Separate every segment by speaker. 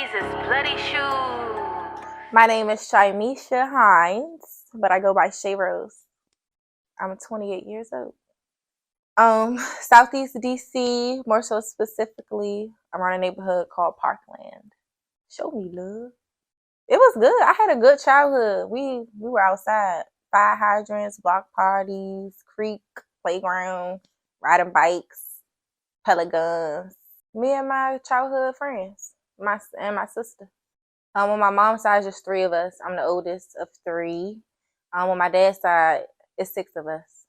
Speaker 1: Jesus, bloody shoes.
Speaker 2: My name is Shai Hines, but I go by Shai Rose. I'm 28 years old. Southeast DC, more so specifically around a neighborhood called Parkland. Show me love. It was good. I had a good childhood. We were outside, fire hydrants, block parties, creek, playground, riding bikes, pellet guns. Me and my childhood friends, my sister. On my mom's side, just three of us. I'm the oldest of three. On my dad's side, it's six of us.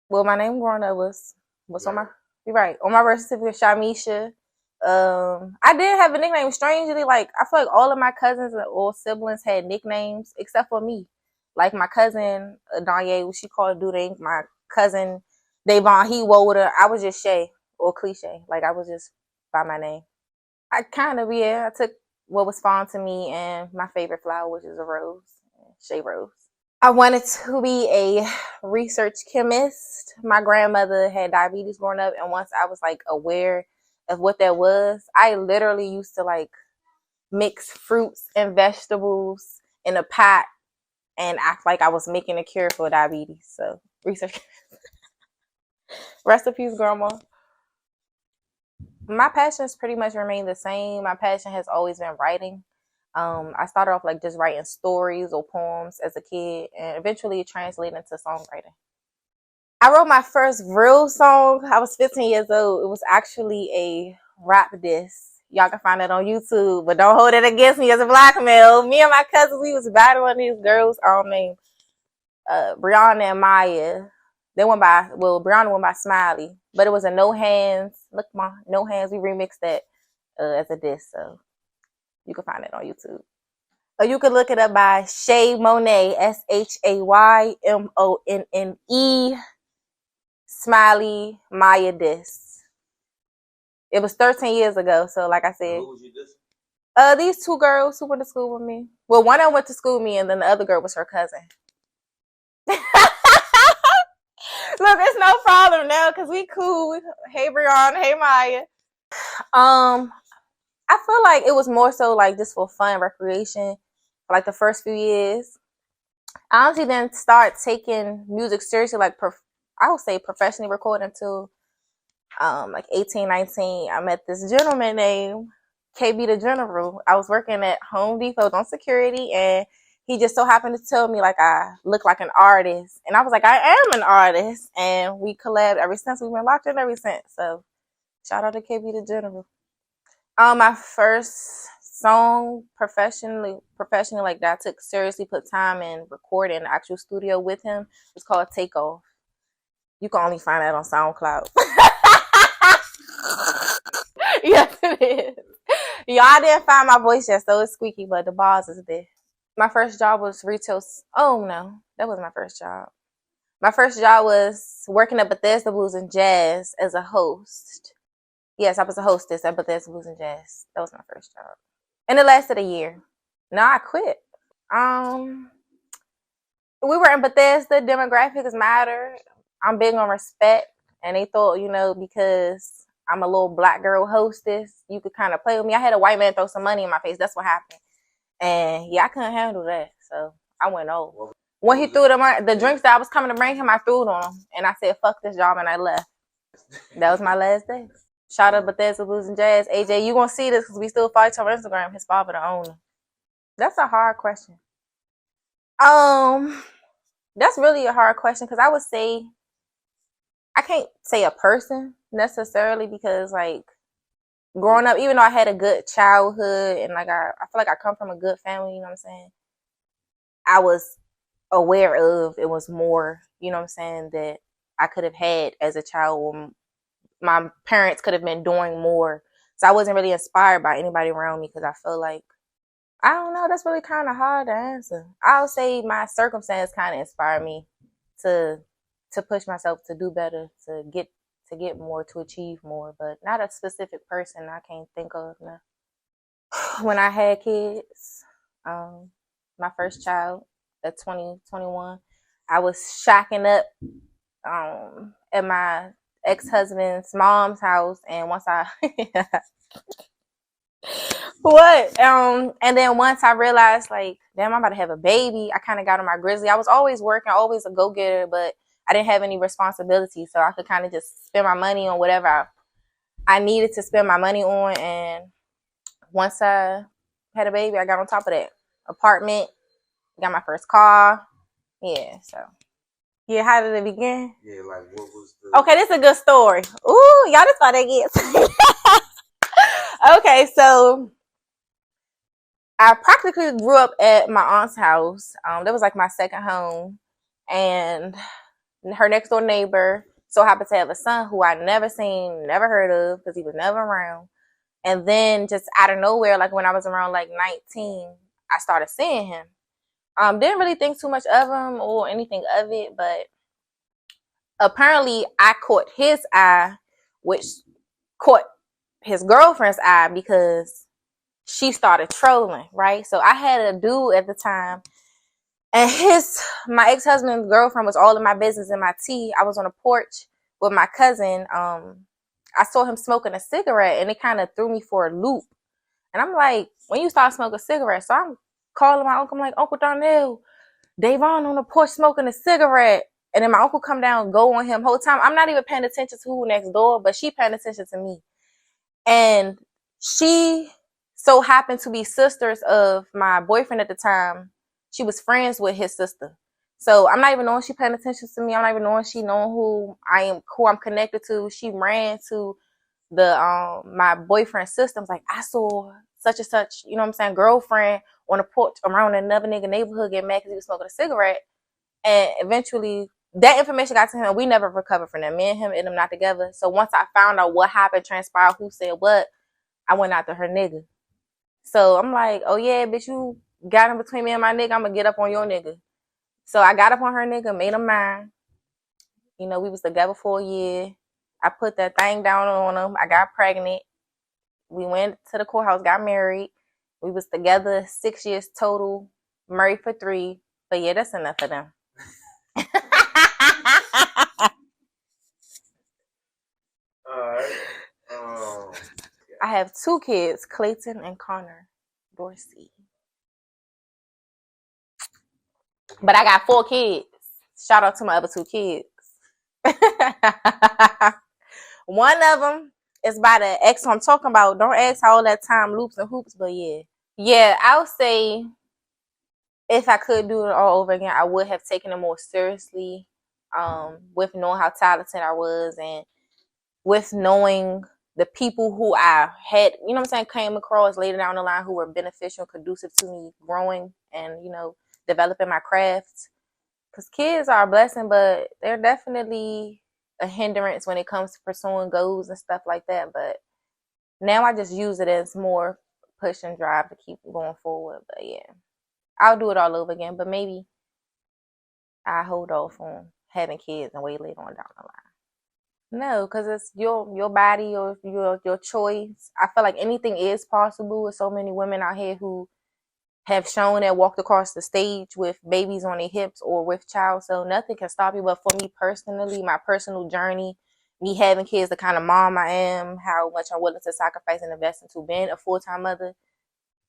Speaker 2: Well, my name growing up was on my. You're right. On my birth certificate, Shamisha. I did have a nickname. Strangely, like I feel like all of my cousins or siblings had nicknames except for me. Like my cousin Danye, she called Dudink. My cousin Davon, he Woda. I was just Shay or Cliche. Like I was just by my name. I kind of I took what was fond to me and my favorite flower, which is a rose, Shai Rose. I wanted to be a research chemist. My grandmother had diabetes growing up, and once I was like aware of what that was, I literally used to like mix fruits and vegetables in a pot and act like I was making a cure for diabetes. So research. Recipes, grandma. My passions pretty much remain the same. My passion has always been writing. I started off like just writing stories or poems as a kid and eventually it translated into songwriting. I wrote my first real song. I was 15 years old. It was actually a rap diss. Y'all can find it on YouTube, but don't hold it against me as a blackmail. Me and my cousins, we was battling these girls named Brianna and Maya. Brianna went by Smiley, but it was a No Hands. Look, No Hands. We remixed that as a diss, so you can find it on YouTube. Or you can look it up by Shay Monet, SHayMonne, Smiley Maya diss. It was 13 years ago, so like I said.
Speaker 3: Who was you dissing?
Speaker 2: These two girls who went to school with me. Well, one of them went to school with me, and then the other girl was her cousin. Look, it's no problem now because we cool. Hey, Brianna. Hey, Maya. I feel like it was more so like just for fun, recreation, for like the first few years. I honestly didn't start taking music seriously, like I would say professionally recording until like 18, 19. I met this gentleman named KB the General. I was working at Home Depot on security, and he just so happened to tell me like I look like an artist, and I was like, I am an artist, and we collabed ever since. We've been locked in ever since. So shout out to KB the General. My first song professionally like that I took seriously, put time in recording in the actual studio with him. It's called Take Off. You can only find that on SoundCloud. Yes, it is. Y'all didn't find my voice yet, so it's squeaky, but the bars is there. My first job was retail. Oh no, that wasn't my first job. My first job was working at Bethesda Blues and Jazz as a host. Yes, I was a hostess at Bethesda Blues and Jazz. That was my first job. And it lasted a year. No, I quit. We were in Bethesda, demographics matter. I'm big on respect. And they thought, because I'm a little black girl hostess, you could kind of play with me. I had a white man throw some money in my face. That's what happened. And yeah, I couldn't handle that. So I went over. When he threw the drinks that I was coming to bring him, I threw it on him. And I said, fuck this job, and I left. That was my last day. Shout out Bethesda Blues and Jazz. AJ, you gonna see this because we still follow each other on Instagram. His father the owner. That's a hard question. That's really a hard question because I would say I can't say a person necessarily because like growing up, even though I had a good childhood and like I feel like I come from a good family, you know what I'm saying? I was aware of it was more, you know what I'm saying, that I could have had as a child. My parents could have been doing more. So I wasn't really inspired by anybody around me because I feel like, I don't know, that's really kind of hard to answer. I'll say my circumstance kind of inspired me to push myself to do better, to get more, to achieve more, but not a specific person I can't think of now. When I had kids, my first child at 21, I was shacking up at my ex-husband's mom's house, and once I What? And then once I realized, like, damn, I'm about to have a baby, I kind of got on my grizzly. I was always working, always a go-getter, but I didn't have any responsibility, so I could kind of just spend my money on whatever I needed to spend my money on. And once I had a baby, I got on top of that. Apartment, got my first car. Yeah, so. Yeah, how did it begin?
Speaker 3: Yeah, like what was the...
Speaker 2: Okay, this is a good story. Ooh, y'all just thought it gets. Okay, so I practically grew up at my aunt's house. That was like my second home. And her next door neighbor so happened to have a son who I never seen, never heard of because he was never around. And then just out of nowhere, like when I was around like 19, I started seeing him. Didn't really think too much of him or anything of it, but apparently I caught his eye, which caught his girlfriend's eye because she started trolling, right? So I had a dude at the time, and my ex-husband's girlfriend was all in my business and my tea. I was on a porch with my cousin. I saw him smoking a cigarette, and it kind of threw me for a loop. And I'm like, when you start smoking cigarettes, so I'm calling my uncle. I'm like, Uncle Darnell, Davon on the porch smoking a cigarette. And then my uncle come down, go on him whole time. I'm not even paying attention to who next door, but she paying attention to me. And she so happened to be sisters of my boyfriend at the time. She was friends with his sister. So I'm not even knowing she paying attention to me. I'm not even knowing she knowing who I'm connected to. She ran to the my boyfriend's sister. I was like, I saw such and such, you know what I'm saying, girlfriend on a porch around another nigga neighborhood getting mad because he was smoking a cigarette. And eventually that information got to him. We never recovered from that. Me and him ended up not together. So once I found out what happened, transpired, who said what, I went after her nigga. So I'm like, oh yeah, bitch, you got in between me and my nigga, I'm gonna get up on your nigga. So I got up on her nigga, made him mine. You know, we was together for a year. I put that thing down on him. I got pregnant. We went to the courthouse, got married. We was together 6 years total, married for 3. But yeah, that's enough of them.
Speaker 3: Alright.
Speaker 2: I have 2 kids, Clayton and Connor Dorsey. But I got 4 kids. Shout out to my other 2 kids. One of them is by the ex I'm talking about. Don't ask how all that time loops and hoops, but yeah. Yeah, I would say if I could do it all over again, I would have taken it more seriously, with knowing how talented I was and with knowing the people who I had, you know what I'm saying, came across later down the line who were beneficial, conducive to me growing and, you know, developing my craft. Because kids are a blessing, but they're definitely a hindrance when it comes to pursuing goals and stuff like that. But now I just use it as more push and drive to keep going forward. But yeah, I'll do it all over again. But maybe I hold off on having kids and wait later on down the line. No, because it's your body, your choice. I feel like anything is possible with so many women out here who have shown that walked across the stage with babies on their hips or with child. So nothing can stop you. But for me personally, my personal journey, me having kids, the kind of mom I am, how much I'm willing to sacrifice and invest into being a full-time mother,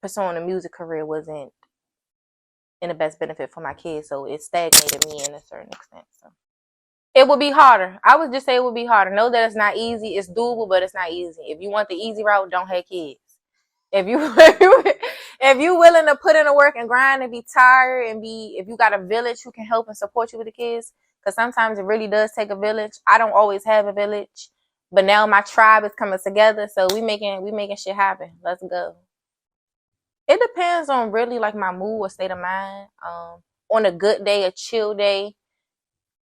Speaker 2: pursuing a music career wasn't in the best benefit for my kids. So it stagnated me in a certain extent. So it would be harder. I would just say it would be harder. Know that it's not easy. It's doable, but it's not easy. If you want the easy route, don't have kids. If you willing to put in the work and grind and be tired and if you got a village who can help and support you with the kids, because sometimes it really does take a village. I don't always have a village, but now my tribe is coming together, so we making shit happen. Let's go. It depends on really like my mood or state of mind. On a good day, a chill day,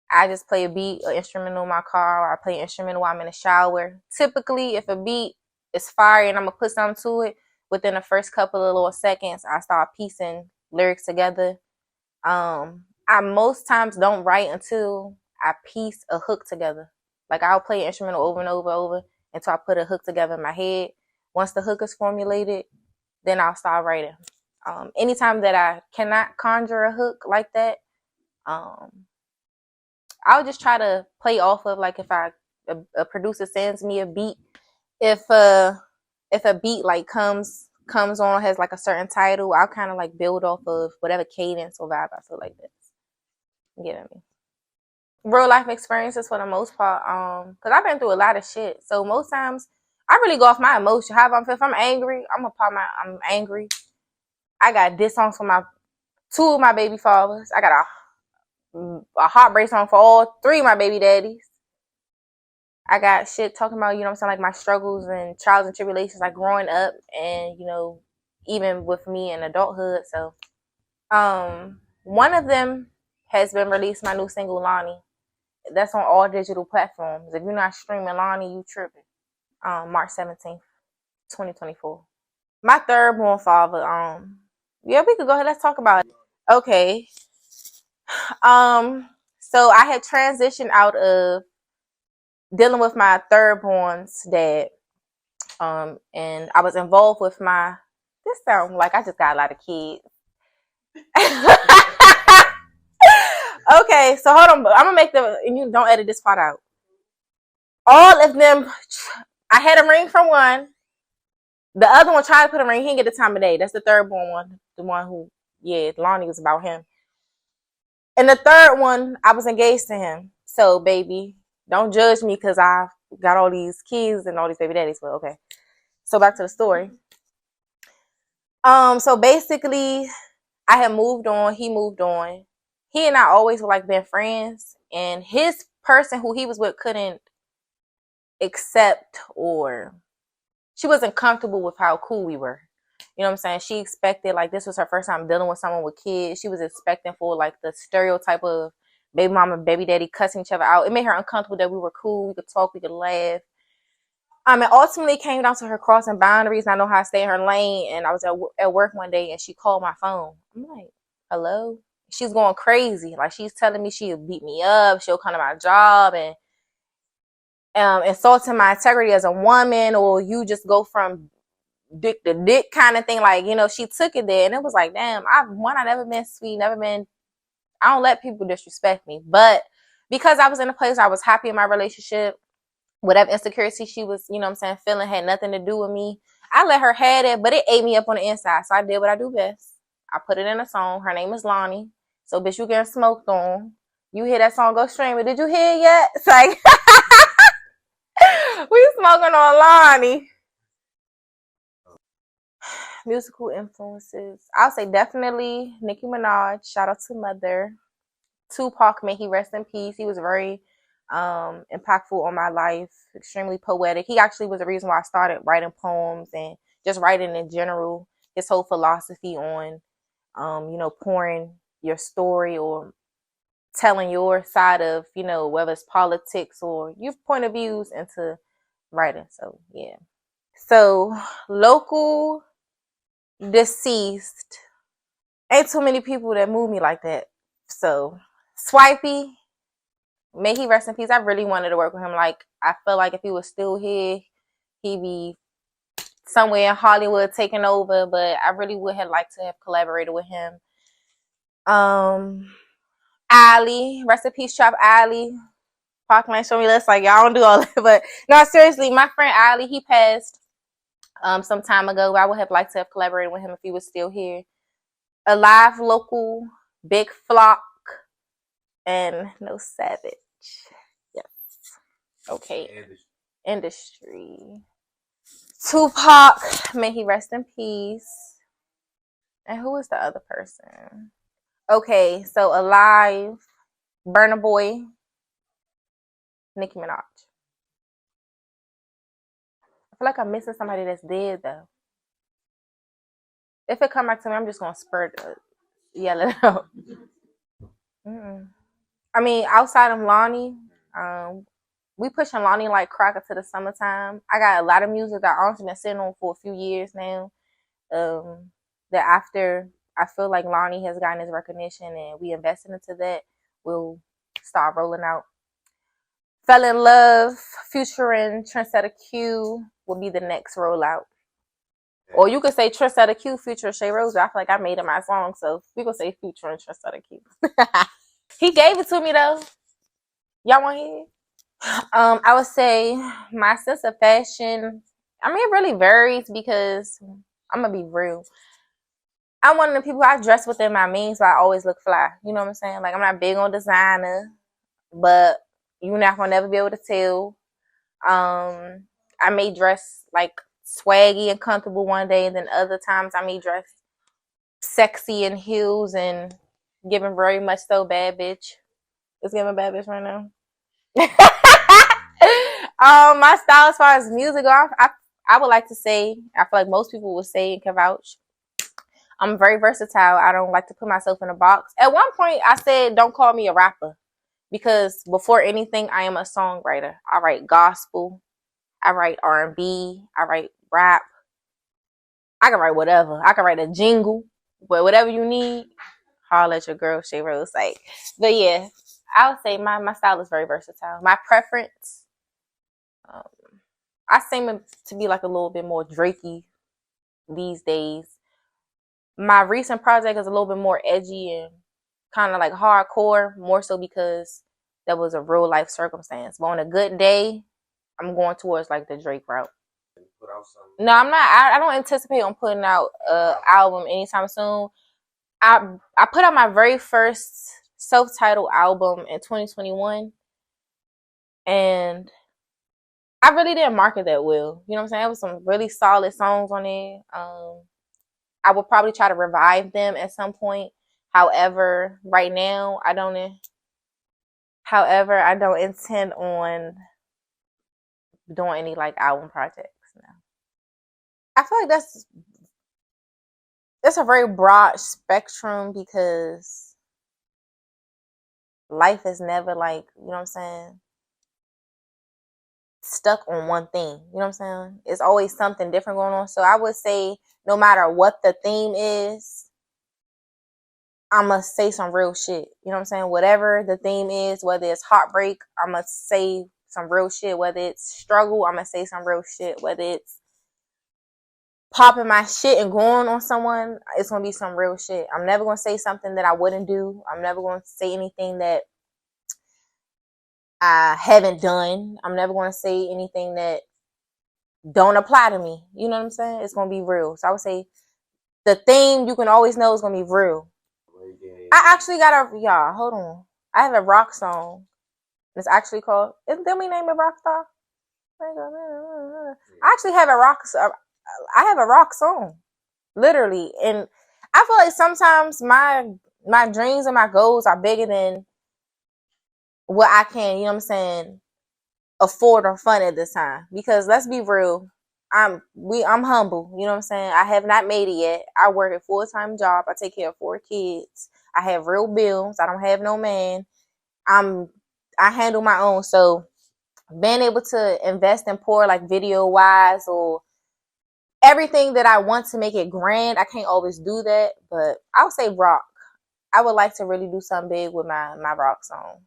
Speaker 2: I just play a beat, an instrumental in my car, or I play an instrumental while I'm in the shower. Typically, if a beat is fire and I'm gonna put something to it, within the first couple of little seconds, I start piecing lyrics together. I most times don't write until I piece a hook together. Like I'll play an instrumental over and over until I put a hook together in my head. Once the hook is formulated, then I'll start writing. Anytime that I cannot conjure a hook like that, I'll just try to play off of, like, if a producer sends me a beat, if if a beat like comes on, has like a certain title, I'll kind of like build off of whatever cadence or vibe I feel like this. You get me? Real life experiences for the most part, because I've been through a lot of shit. So most times I really go off my emotion. How if I'm angry, I'm angry. I got diss songs for my 2 of my baby fathers. I got a heartbreak song for all 3 of my baby daddies. I got shit talking about, you know what I'm saying, like my struggles and trials and tribulations, like growing up and, you know, even with me in adulthood. So, one of them has been released, my new single, Lonnie. That's on all digital platforms. If you're not streaming Lonnie, you tripping. March 17th, 2024. My third born father, yeah, we could go ahead, let's talk about it. Okay. So I had transitioned out of dealing with my third born's dad. And I was involved with this sounds like I just got a lot of kids. Okay, so hold on. I'm gonna make and you don't edit this part out. All of them, I had a ring from one. The other one tried to put a ring. He didn't get the time of day. That's the third born one. The one who, yeah, Lonnie was about him. And the third one, I was engaged to him. So, baby, don't judge me because I got all these kids and all these baby daddies. But okay. So back to the story. So basically, I had moved on. He moved on. He and I always were like been friends. And his person who he was with couldn't accept, or she wasn't comfortable with how cool we were. You know what I'm saying? She expected, like, this was her first time dealing with someone with kids. She was expecting for like the stereotype of baby mama, baby daddy cussing each other out. It made her uncomfortable that we were cool. We could talk, we could laugh. It ultimately came down to her crossing boundaries. And I know how to stay in her lane. And I was at work one day and she called my phone. I'm like, hello? She's going crazy. Like, she's telling me she'll beat me up. She'll come to my job and insulting my integrity as a woman, or you just go from dick to dick kind of thing. Like, you know, she took it there. And it was like, damn, I never been sweet, I don't let people disrespect me. But because I was in a place where I was happy in my relationship, whatever insecurity she was, you know what I'm saying, feeling had nothing to do with me. I let her have it, but it ate me up on the inside. So I did what I do best. I put it in a song. Her name is Lonnie. So, bitch, you getting smoked on. You hear that song, go stream it. Did you hear it yet? It's like, we smoking on Lonnie. Musical influences. I'll say definitely Nicki Minaj. Shout out to Mother. Tupac, may he rest in peace. He was very impactful on my life, extremely poetic. He actually was the reason why I started writing poems and just writing in general. His whole philosophy on, you know, pouring your story or telling your side of, you know, whether it's politics or your point of views into writing. So, yeah. So, local deceased. Ain't too many people that move me like that. So, Swipey, may he rest in peace. I really wanted to work with him. Like, I feel like if he was still here, he'd be somewhere in Hollywood taking over. But I really would have liked to have collaborated with him. Ali, rest in peace, Trap Ali. Parkland show me less. Like, y'all don't do all that. But no, seriously, my friend Ali, he passed some time ago. I would have liked to have collaborated with him if he was still here. Alive, local, Big Flock, and No Savage. Yes. Okay. Industry. Tupac, may he rest in peace. And who is the other person? Okay, so alive, Burna Boy, Nicki Minaj. I feel like I'm missing somebody that's dead though. If it come back to me, I'm just gonna yell it out. I mean, outside of Lonnie, we pushing Lonnie like cracker to the summertime. I got a lot of music that I honestly been sitting on for a few years now. That after I feel like Lonnie has gotten his recognition and we invested into that, we'll start rolling out. Fell in Love, featuring Trendsetter Q will be the next rollout. Or you could say Trendsetter Q featuring Shay Rose. I feel like I made it my song, so we gonna say featuring Trendsetter Q. He gave it to me though. Y'all want to hear it? I would say my sense of fashion I mean, it really varies because I'm gonna be real. I'm one of the people I dress within my means, but I always look fly. You know what I'm saying? Like I'm not big on designer, but you're not gonna never be able to tell. I may dress like swaggy and comfortable one day, and then other times I may dress sexy in heels and giving very much so bad bitch. It's giving bad bitch right now. My style as far as music, I would like to say, I feel like most people would say and can vouch. I'm very versatile. I don't like to put myself in a box. At one point, I said, "Don't call me a rapper," because before anything, I am a songwriter. I write gospel, I write R&B, I write rap. I can write whatever. I can write a jingle, but whatever you need, holler at your girl Shai Rose. Like, but yeah, I would say my style is very versatile. My preference, um, I seem to be like a little bit more Drakey these days. My recent project is a little bit more edgy and kind of like hardcore, more so because that was a real life circumstance. But on a good day, I'm going towards like the Drake route.
Speaker 3: Put out some.
Speaker 2: No, I'm not. I don't anticipate on putting out an album anytime soon. I put out my very first self-titled album in 2021, and I really didn't market that well. You know what I'm saying? There was some really solid songs on it. I would probably try to revive them at some point. However, right now I don't. However, I don't intend on doing any like album projects now. I feel like that's a very broad spectrum because life is never like, you know what I'm saying, stuck on one thing. You know what I'm saying? It's always something different going on. So I would say no matter what the theme is, I'ma say some real shit. You know what I'm saying? Whatever the theme is, whether it's heartbreak, I'ma say some real shit. Whether it's struggle, I'ma say some real shit. Whether it's popping my shit and going on someone, it's gonna be some real shit. I'm never gonna say something that I wouldn't do. I'm never gonna say anything that I haven't done. I'm never gonna say anything that don't apply to me. You know what I'm saying? It's gonna be real. So I would say the theme you can always know is gonna be real. I actually got y'all, hold on. I have a rock song. It's actually called, didn't we name it Rockstar? I actually have I have a rock song. Literally. And I feel like sometimes my dreams and my goals are bigger than what I can, you know what I'm saying, afford or fund at this time. Because let's be real, I'm humble, you know what I'm saying? I have not made it yet. I work a full-time job. I take care of 4 kids. I have real bills. I don't have no man. I handle my own. So being able to invest and pour like video wise or everything that I want to make it grand, I can't always do that. But I would say rock. I would like to really do something big with my rock song.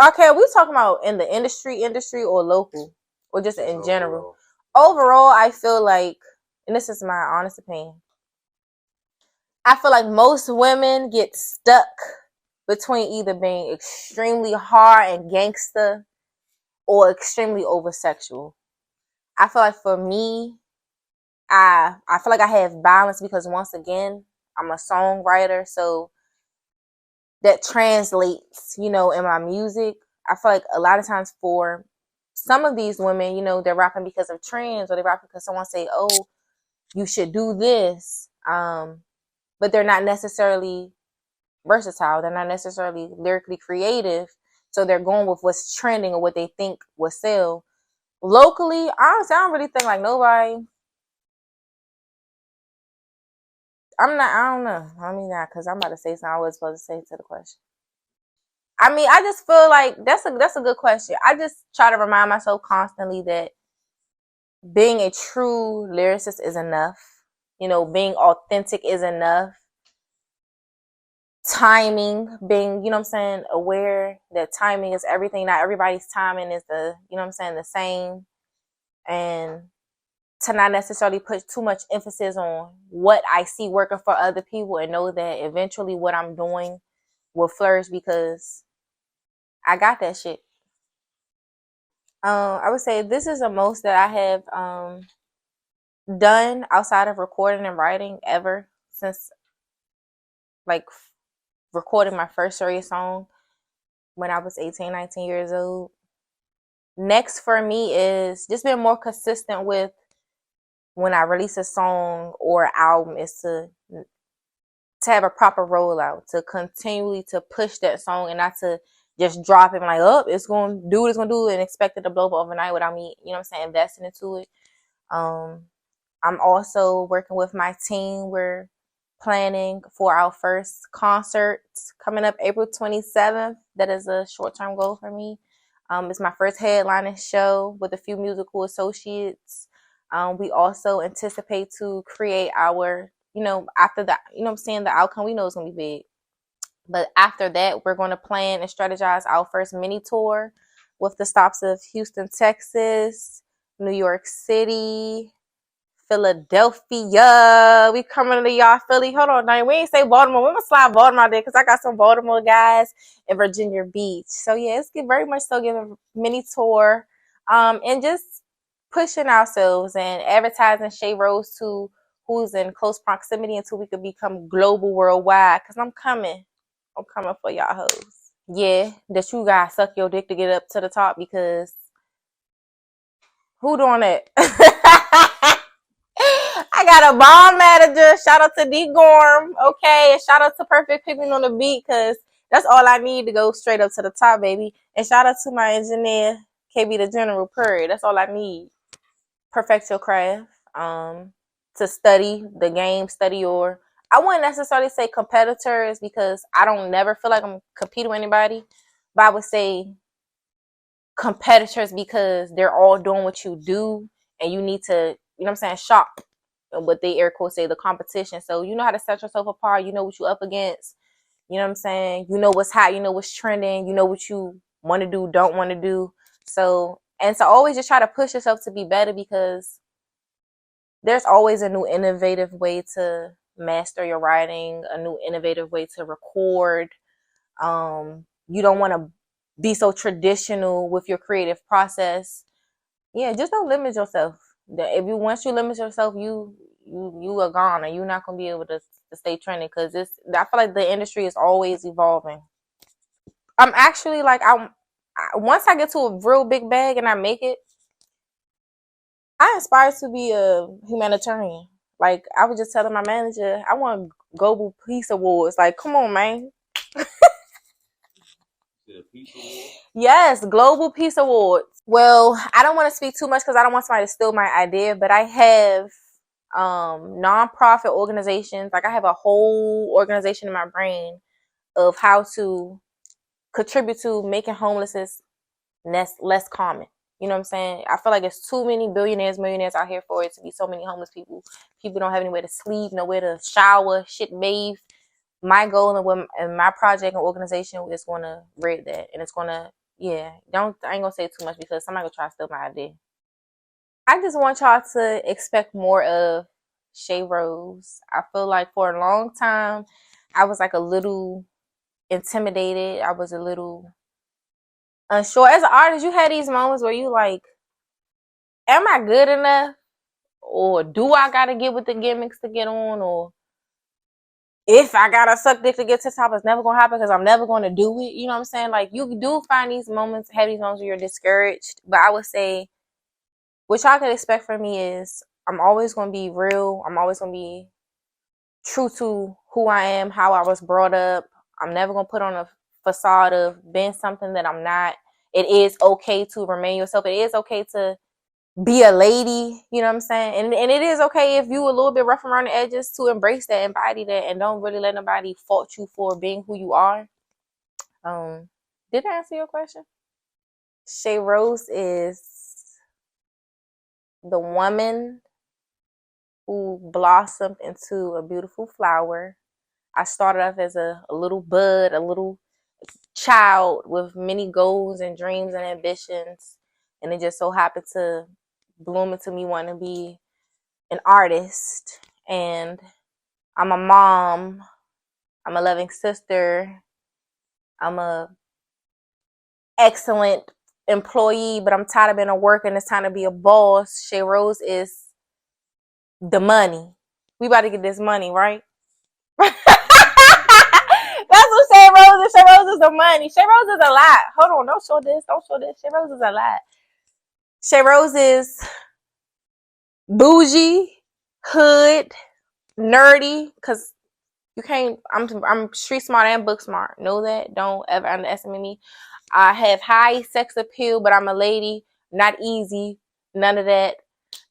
Speaker 2: Okay, are we talking about in the industry or local or just in general? Overall, I feel like, and this is my honest opinion, I feel like most women get stuck between either being extremely hard and gangster or extremely over sexual. I feel like for me, I feel like I have balance because once again, I'm a songwriter, so that translates, you know, in my music. I feel like a lot of times for some of these women, you know, they're rapping because of trends or they're rapping because someone say, "Oh, you should do this," but they're not necessarily versatile. They're not necessarily lyrically creative, so they're going with what's trending or what they think will sell. Locally, honestly, I don't really think like nobody. I'm not. I don't know. I mean, not because I'm about to say something I was supposed to say to the question. I mean, I just feel like that's a good question. I just try to remind myself constantly that being a true lyricist is enough. You know, being authentic is enough. Timing, being, you know what I'm saying, aware that timing is everything. Not everybody's timing is you know what I'm saying, the same. And to not necessarily put too much emphasis on what I see working for other people and know that eventually what I'm doing will flourish because I got that shit. I would say this is the most that I have done outside of recording and writing ever since like recording my first serious song when I was 18, 19 years old. Next for me is just being more consistent with when I release a song or album is to have a proper rollout, to continually to push that song and not to just drop it and like, oh, it's gonna do what it's gonna do and expect it to blow up overnight without me, you know what I'm saying, investing into it. Um, I'm also working with my team. We're planning for our first concert coming up April 27th. That is a short-term goal for me. It's my first headlining show with a few musical associates. We also anticipate to create our, after that, what I'm saying, the outcome, we know it's going to be big. But after that, we're going to plan and strategize our first mini tour with the stops of Houston, Texas, New York City, Philadelphia. We coming to y'all, Philly. Hold on, now we ain't say Baltimore. We're gonna slide Baltimore there because I got some Baltimore guys in Virginia Beach. So yeah, it's very much so giving a mini tour, and just pushing ourselves and advertising Shea Rose to who's in close proximity until we could become global, worldwide. Cause I'm coming for y'all hoes. Yeah, that you guys suck your dick to get up to the top because who doing it? I got a bomb manager. Shout out to D Gorm. Okay. And shout out to Perfect Picking on the beat because that's all I need to go straight up to the top, baby. And shout out to my engineer, KB the General Purry. That's all I need. Perfect your craft. To study the game, study your. I wouldn't necessarily say competitors because I don't never feel like I'm competing with anybody. But I would say competitors because they're all doing what you do and you need to, you know what I'm saying, shop what they air quotes say the competition. So you know how to set yourself apart, you know what you up against, you know what I'm saying, you know what's hot, you know what's trending, you know what you want to do, don't want to do. So and so always just try to push yourself to be better because there's always a new innovative way to master your writing, a new innovative way to record. You don't want to be so traditional with your creative process. Yeah, just don't limit yourself. If you once you limit yourself, you are gone, and you're not gonna be able to stay trending because it's. I feel like the industry is always evolving. I'm actually like once I get to a real big bag and I make it, I aspire to be a humanitarian. Like I was just telling my manager, I want global peace awards. Like, come on, man. Yes, global peace awards. Well, I don't want to speak too much because I don't want somebody to steal my idea, but I have nonprofit organizations. Like I have a whole organization in my brain of how to contribute to making homelessness less common. You know what I'm saying? I feel like there's too many billionaires, millionaires out here for it to be so many homeless people. People don't have anywhere to sleep, nowhere to shower, shit, bathe. My goal and my project and organization is going to rid that, and it's going to, yeah. I ain't gonna say too much because somebody will try to steal my idea. I just want y'all to expect more of Shea Rose. I feel like for a long time, I was like a little intimidated. I was a little unsure. As an artist, you had these moments where you like, am I good enough? Or do I gotta get with the gimmicks to get on? Or if I gotta suck dick to get to the top, it's never gonna happen because I'm never gonna do it. You know what I'm saying? Like you do find these moments, have these moments where you're discouraged. But I would say what y'all can expect from me is I'm always gonna be real. I'm always gonna be true to who I am, how I was brought up. I'm never gonna put on a facade of being something that I'm not. It is okay to remain yourself. It is okay to be a lady, you know what I'm saying? And it is okay if you a little bit rough around the edges to embrace that, embody that, and don't really let nobody fault you for being who you are. Did I answer your question? Shea Rose is the woman who blossomed into a beautiful flower. I started off as a little bud, a little child with many goals and dreams and ambitions. And it just so happened to bloom into me wanting to be an artist. And I'm a mom. I'm a loving sister. I'm a excellent employee, but I'm tired of being a worker and it's time to be a boss. Shai Rose is the money. We about to get this money, right? That's what Shai Rose is. Shai Rose is the money. Shai Rose is a lot. Hold on, don't show this. Don't show this. Shai Rose is a lot. Shai Rose is bougie, hood, nerdy, cause you can't. I'm street smart and book smart. Know that. Don't ever underestimate me. I have high sex appeal, but I'm a lady. Not easy. None of that.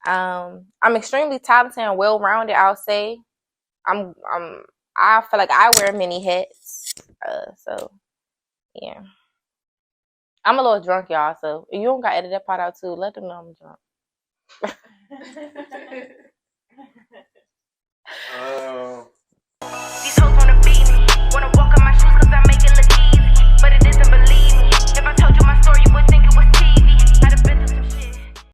Speaker 2: I'm extremely talented and well-rounded. I'll say. I feel like I wear many hats. So yeah. I'm a little drunk, y'all. So if you don't got edit that part out too, let them know I'm drunk.
Speaker 1: These hoes wanna beat me, wanna walk on my shoes 'cause I make it look easy, but it isn't, believe me. If I told you my story, you would